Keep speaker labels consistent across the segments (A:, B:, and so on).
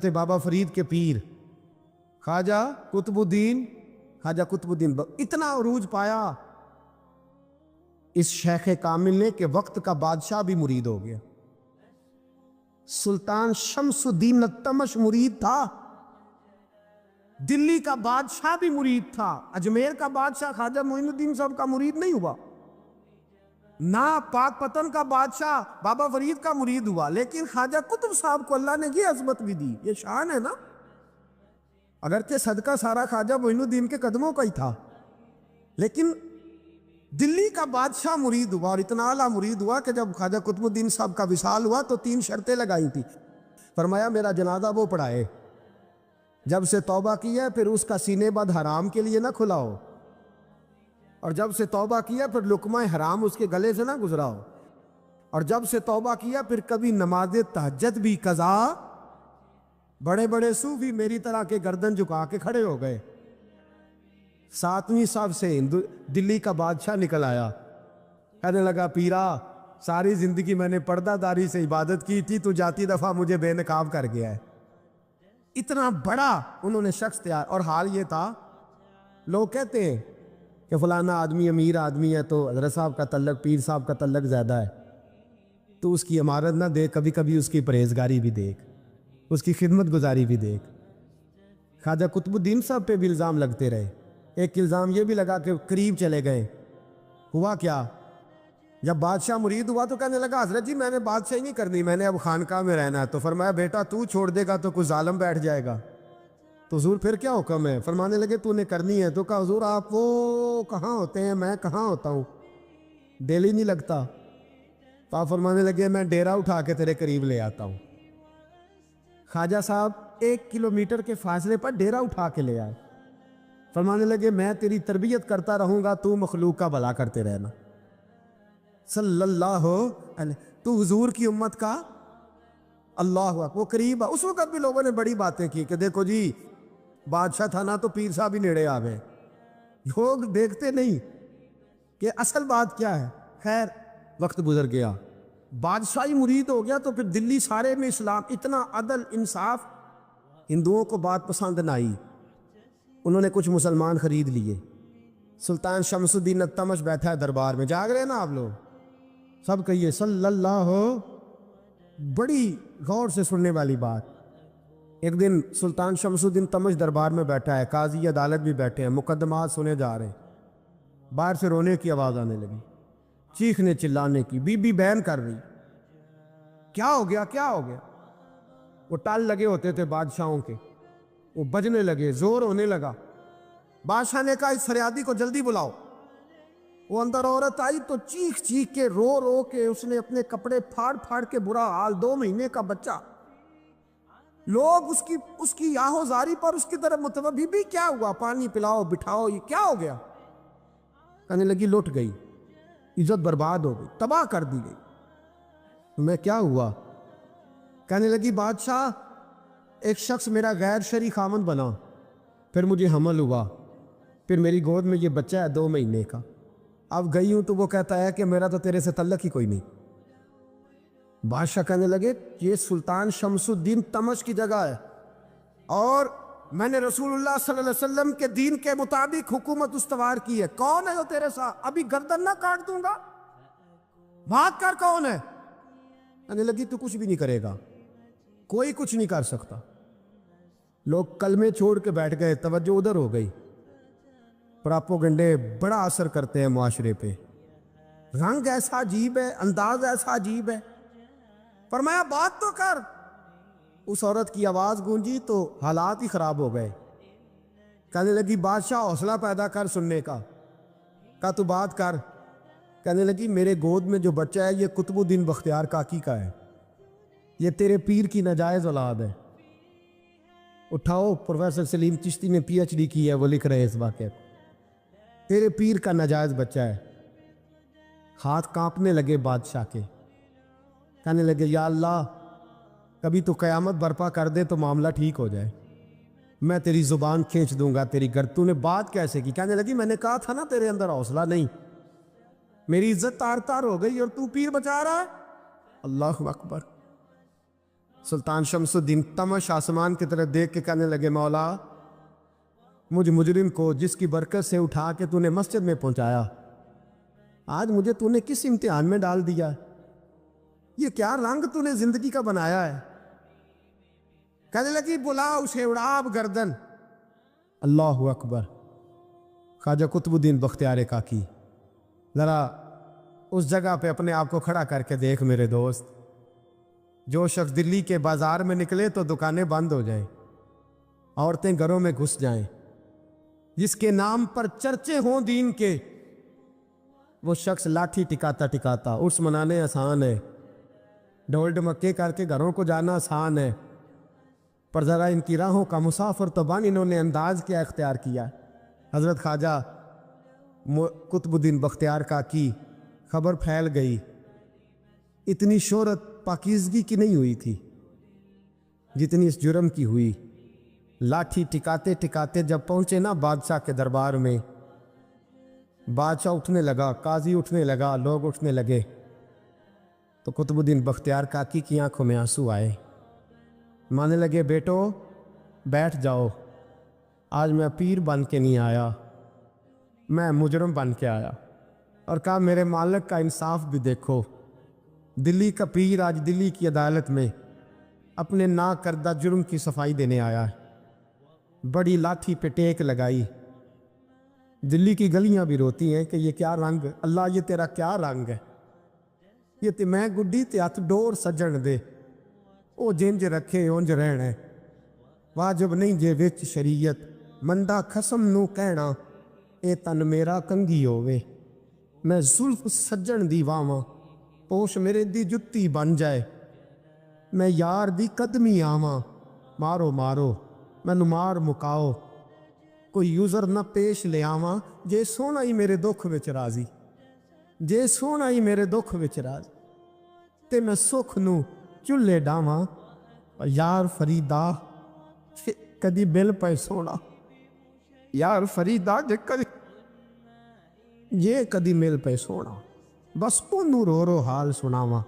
A: حضرت بابا فرید کے پیر خواجہ قطب الدین اتنا عروج پایا اس شیخ کامل نے کہ وقت کا بادشاہ بھی مرید ہو گیا. سلطان شمس الدین التمش مرید تھا، دلی کا بادشاہ بھی مرید تھا. اجمیر کا بادشاہ خواجہ معین الدین صاحب کا مرید نہیں ہوا، نہ پاک پتن کا بادشاہ بابا فرید کا مرید ہوا، لیکن خواجہ قطب صاحب کو اللہ نے یہ عظمت بھی دی. یہ شان ہے نا، اگرچہ صدقہ سارا خواجہ معین الدین کے قدموں کا ہی تھا، لیکن دلی کا بادشاہ مرید ہوا، اور اتنا اعلیٰ مرید ہوا کہ جب خواجہ قطب الدین صاحب کا وصال ہوا تو 3 شرطیں لگائی تھی. فرمایا میرا جنازہ وہ پڑھائے، جب سے توبہ کی ہے پھر اس کا سینے بد حرام کے لیے نہ کھلا ہو، اور جب سے توبہ کیا پھر لقمہ حرام اس کے گلے سے نہ گزرا ہو، اور جب سے توبہ کیا پھر کبھی نماز تہجد بھی قضا. بڑے بڑے صوفی میری طرح کے گردن جھکا کے کھڑے ہو گئے. 7ویں صف سے دلی کا بادشاہ نکل آیا، کہنے لگا پیرا ساری زندگی میں نے پردہ داری سے عبادت کی تھی، تو جاتی دفعہ مجھے بے نقاب کر گیا ہے. اتنا بڑا انہوں نے شخص تیار. اور حال یہ تھا، لوگ کہتے ہیں کہ فلانا آدمی امیر آدمی ہے تو حضرت صاحب کا تعلق پیر صاحب کا تعلق زیادہ ہے. تو اس کی عمارت نہ دیکھ، کبھی کبھی اس کی پرہیزگاری بھی دیکھ، اس کی خدمت گزاری بھی دیکھ. خواجہ قطب الدین صاحب پہ بھی الزام لگتے رہے. ایک الزام یہ بھی لگا کہ قریب چلے گئے. ہوا کیا، جب بادشاہ مرید ہوا تو کہنے لگا حضرت جی میں نے بادشاہی نہیں کرنی، میں نے اب خانقاہ میں رہنا ہے. تو فرمایا بیٹا تو چھوڑ دے گا تو کوئی ظالم بیٹھ جائے گا. تو حضور پھر کیا حکم ہے؟ فرمانے لگے تو نے کرنی ہے. تو کہا حضور آپ وہ کہاں ہوتے ہیں، میں کہاں ہوتا ہوں، دل ہی نہیں لگتا. تو آپ فرمانے لگے میں ڈیرا اٹھا کے تیرے قریب لے آتا ہوں. خواجہ صاحب 1 کلومیٹر کے فاصلے پر ڈیرا اٹھا کے لے آئے. فرمانے لگے میں تیری تربیت کرتا رہوں گا، تو مخلوق کا بھلا کرتے رہنا. صلی اللہ علیہ، تو حضور کی امت کا اللہ اکبر. وہ قریب. اس وقت بھی لوگوں نے بڑی باتیں کی کہ دیکھو جی بادشاہ تھا نا تو پیر صاحب ہی نیڑے آ گئے. لوگ دیکھتے نہیں کہ اصل بات کیا ہے. خیر وقت گزر گیا، بادشاہی مرید ہو گیا، تو پھر دلی سارے میں اسلام. اتنا عدل انصاف، ہندوؤں کو بات پسند نہ آئی، انہوں نے کچھ مسلمان خرید لیے. سلطان شمس الدین التمش بیٹھا ہے دربار میں. جاگ رہے نا آپ لوگ؟ سب کہیے صلی اللہ. بڑی غور سے سننے والی بات. ایک دن سلطان شمس الدین تمش دربار میں بیٹھا ہے، قاضی عدالت بھی بیٹھے ہیں، مقدمات سنے جا رہے ہیں. باہر سے رونے کی آواز آنے لگی، چیخنے چلانے کی. بی بی بیان کر رہی کیا ہو گیا کیا ہو گیا. وہ ٹال لگے ہوتے تھے بادشاہوں کے، وہ بجنے لگے، زور ہونے لگا. بادشاہ نے کہا اس فریادی کو جلدی بلاؤ. وہ اندر عورت آئی تو چیخ چیخ کے رو رو کے اس نے اپنے کپڑے پھاڑ پھاڑ کے برا حال. 2 مہینے کا بچہ. لوگ اس کی آہو زاری پر اس کی طرف متوجہ. بی بی کیا ہوا، پانی پلاؤ بٹھاؤ، یہ کیا ہو گیا. کہنے لگی لٹ گئی، عزت برباد ہو گئی، تباہ کر دی گئی. میں کیا ہوا؟ کہنے لگی بادشاہ ایک شخص میرا غیر شرعی خامند بنا، پھر مجھے حمل ہوا، پھر میری گود میں یہ بچہ ہے 2 مہینے کا. اب گئی ہوں تو وہ کہتا ہے کہ میرا تو تیرے سے تعلق ہی کوئی نہیں. بادشاہ کہنے لگے یہ سلطان شمس الدین تمش کی جگہ ہے، اور میں نے رسول اللہ صلی اللہ علیہ وسلم کے دین کے مطابق حکومت استوار کی ہے. کون ہے وہ تیرے ساتھ؟ ابھی گردن نہ کاٹ دوں گا، بھاگ کر. کون ہے؟ کہنے لگی تو کچھ بھی نہیں کرے گا، کوئی کچھ نہیں کر سکتا. لوگ کلمے چھوڑ کے بیٹھ گئے، توجہ ادھر ہو گئی. پراپوگنڈے بڑا اثر کرتے ہیں معاشرے پہ. رنگ ایسا عجیب ہے، انداز ایسا عجیب ہے. فرمایا بات تو کر. اس عورت کی آواز گونجی تو حالات ہی خراب ہو گئے. کہنے لگی بادشاہ حوصلہ پیدا کر سننے کا. کہا تو بات کر. کہنے لگی میرے گود میں جو بچہ ہے یہ قطب الدین بختیار کاکی کا ہے، یہ تیرے پیر کی ناجائز اولاد ہے. اٹھاؤ، پروفیسر سلیم چشتی نے پی ایچ ڈی کی ہے، وہ لکھ رہے ہیں اس واقعے کو. تیرے پیر کا ناجائز بچہ ہے. ہاتھ کانپنے لگے بادشاہ کے. کہنے لگے یا اللہ کبھی تو قیامت برپا کر دے تو معاملہ ٹھیک ہو جائے، میں تیری زبان کھینچ دوں گا تیری تو نے بات کیسے کی؟ کہنے لگی میں نے کہا تھا نا تیرے اندر حوصلہ نہیں، میری عزت تار تار ہو گئی اور تو پیر بچا رہا ہے. اللہ اکبر. سلطان شمس الدین تمش آسمان کی طرف دیکھ کے کہنے لگے مولا مجھ مجرم کو جس کی برکت سے اٹھا کے تو نے مسجد میں پہنچایا، آج مجھے تو نے کس امتحان میں ڈال دیا؟ یہ کیا رنگ تو نے زندگی کا بنایا ہے؟ کہنے لگی بلا اسے اڑاب گردن۔ اللہ اکبر۔ خواجہ قطب الدین بختیار کاکی، ذرا اس جگہ پہ اپنے آپ کو کھڑا کر کے دیکھ میرے دوست، جو شخص دلی کے بازار میں نکلے تو دکانیں بند ہو جائیں، عورتیں گھروں میں گھس جائیں، جس کے نام پر چرچے ہوں دین کے، وہ شخص لاٹھی ٹکاتا ٹکاتا عرس منانے آسان ہے، ڈھول ڈمکے کر کے گھروں کو جانا آسان ہے، پر ذرا ان کی راہوں کا مسافر تو بن انہوں نے انداز کیا اختیار کیا۔ حضرت خواجہ قطب الدین بختیار کاکی، خبر پھیل گئی، اتنی شہرت پاکیزگی کی نہیں ہوئی تھی جتنی اس جرم کی ہوئی۔ لاٹھی ٹکاتے ٹکاتے جب پہنچے نا بادشاہ کے دربار میں، بادشاہ اٹھنے لگا، قاضی اٹھنے لگا، لوگ اٹھنے لگے، تو قطب الدین بختیار کاکی کی آنکھوں میں آنسو آئے، مانے لگے بیٹو بیٹھ جاؤ، آج میں پیر بن کے نہیں آیا، میں مجرم بن کے آیا۔ اور کہا میرے مالک کا انصاف بھی دیکھو، دلی کا پیر آج دلی کی عدالت میں اپنے نا کردہ جرم کی صفائی دینے آیا ہے۔ بڑی لاٹھی پہ ٹیک لگائی، دلی کی گلیاں بھی روتی ہیں کہ یہ کیا رنگ، اللہ یہ تیرا کیا رنگ ہے، یہ تے میں گڈی تے ہاتھ ڈور سجن دے، او جنج رکھے اونج رہنا، واجب نہیں جے وچ شریعت، مندا خسم نو کہنا اے تن میرا کنگھی ہووے، میں زلف سجن دی واواں پوش میرے دی جتی بن جائے، میں یار دی قدمی آواں، مارو مارو مینوں مار مکاؤ، کوئی یوزر نہ پیش لے آواں، جے سونا ہی میرے دکھ وچ راضی، جے سونا ہی میرے دکھ وچ راضی، تے میں سکھ نو چلے ڈاواں، یار فریدا کدی بل پے سونا، یار فریدا جے کدی مل پے سونا، بس اونوں رو رو حال سناواں۔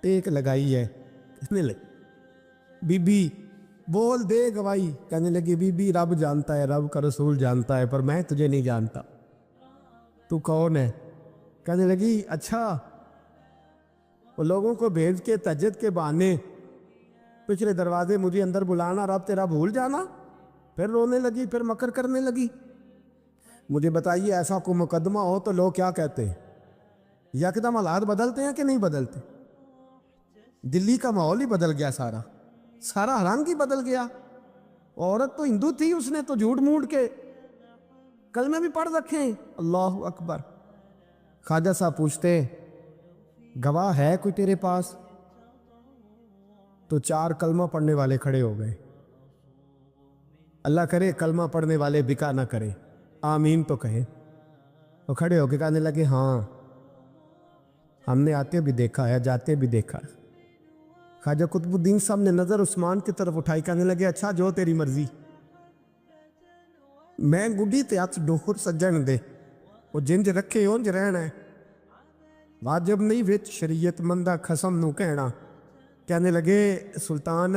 A: ٹیک لگائی ہے، کہنے لگی بی بی بول دے گواہی، کہنے لگی بی بی رب جانتا ہے، رب کا رسول جانتا ہے، پر میں تجھے نہیں جانتا، تو کون ہے؟ کہنے لگی اچھا وہ لوگوں کو بھیج کے تہجد کے بہانے پچھلے دروازے مجھے اندر بلانا، رب تیرا بھول جانا، پھر رونے لگی، پھر مکر کرنے لگی۔ مجھے بتائیے ایسا کوئی مقدمہ ہو تو لوگ کیا کہتے ہیں؟ یکدم حالات بدلتے ہیں کہ نہیں بدلتے؟ دلی کا ماحول ہی بدل گیا، سارا رنگ ہی بدل گیا۔ عورت تو ہندو تھی، اس نے تو جھوٹ موٹ کے کلمے بھی پڑھ رکھے ہیں، اللہ اکبر۔ خواجہ صاحب پوچھتے گواہ ہے کوئی تیرے پاس؟ تو 4 کلمہ پڑھنے والے کھڑے ہو گئے، اللہ کرے کلمہ پڑھنے والے بکا نہ کرے، آمین تو کہیں۔ وہ کھڑے ہو کے کہنے لگے ہاں ہم نے آتے بھی دیکھا ہے، جاتے بھی دیکھا ہے۔ خواجہ قطب الدین صاحب نے نظر عثمان کی طرف اٹھائی، کہنے لگے اچھا جو تیری مرضی، میں گڈی تے ہاتھ ڈور سجن دے، وہ جنج رکھے اونج رہنا ہے، واجب نہیں وچ شریعت، مندا خسم نو کہنا۔ کہنے لگے سلطان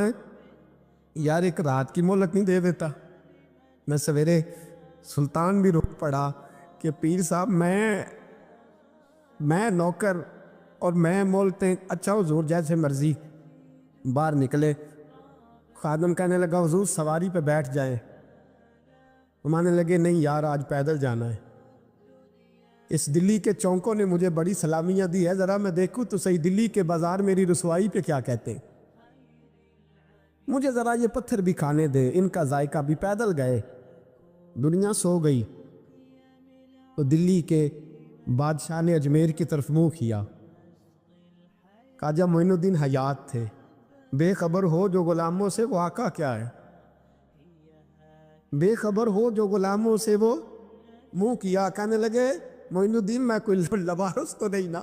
A: یار ایک رات کی مہلت نہیں دے دیتا؟ میں سویرے سلطان بھی رک پڑا کہ پیر صاحب میں نوکر اور میں مولتے، اچھا حضور جیسے مرضی۔ باہر نکلے، خادم کہنے لگا حضور سواری پہ بیٹھ جائیں، مانے لگے نہیں یار آج پیدل جانا ہے، اس دلی کے چونکوں نے مجھے بڑی سلامیاں دی ہے، ذرا میں دیکھوں تو صحیح دلی کے بازار میری رسوائی پہ کیا کہتے ہیں، مجھے ذرا یہ پتھر بھی کھانے دے، ان کا ذائقہ بھی۔ پیدل گئے، دنیا سو گئی تو دلی کے بادشاہ نے اجمیر کی طرف منہ کیا، خواجہ معین الدین حیات تھے، بے خبر ہو جو غلاموں سے وہ آقا کیا ہے، بے خبر ہو جو غلاموں سے وہ منہ کیا۔ کہنے لگے معین الدین میں کوئی لوارس تو نہیں نا،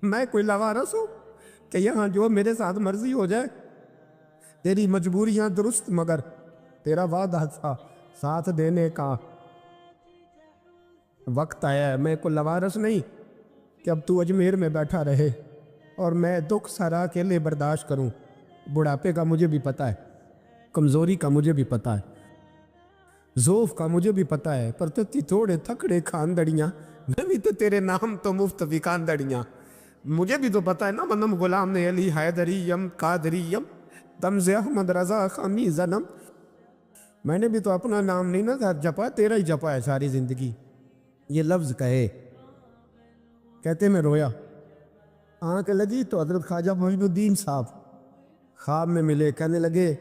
A: میں کوئی لوارس ہوں کہ یہاں جو میرے ساتھ مرضی ہو جائے؟ تیری مجبوریاں درست، مگر تیرا وعدہ تھا ساتھ دینے کا، وقت آیا ہے، میں کوئی لوارس نہیں کہ اب تو اجمیر میں بیٹھا رہے اور میں دکھ سارا اکیلے برداشت کروں۔ بڑھاپے کا مجھے بھی پتہ ہے، کمزوری کا مجھے بھی پتہ ہے، ذوف کا مجھے بھی پتہ ہے، پر تتی تھوڑے تھکڑے کھاندڑیاں، میں بھی تو تیرے نام تو مفت بھی کھاندڑیاں، مجھے بھی تو پتہ ہے نا، منم غلام نے علی حیدری یم قادری یم تمز احمد رضا خامی زنم، میں نے بھی تو اپنا نام نہیں نا جپا، تیرا ہی جپا ہے ساری زندگی۔ یہ لفظ کہے، کہتے میں رویا، آنکھ لگی تو حضرت خواجہ معین الدین صاحب خواب میں ملے، کہنے لگے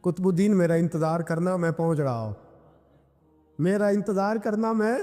A: قطب الدین میرا انتظار کرنا، میں پہنچ رہا ہوں، میرا انتظار کرنا، میں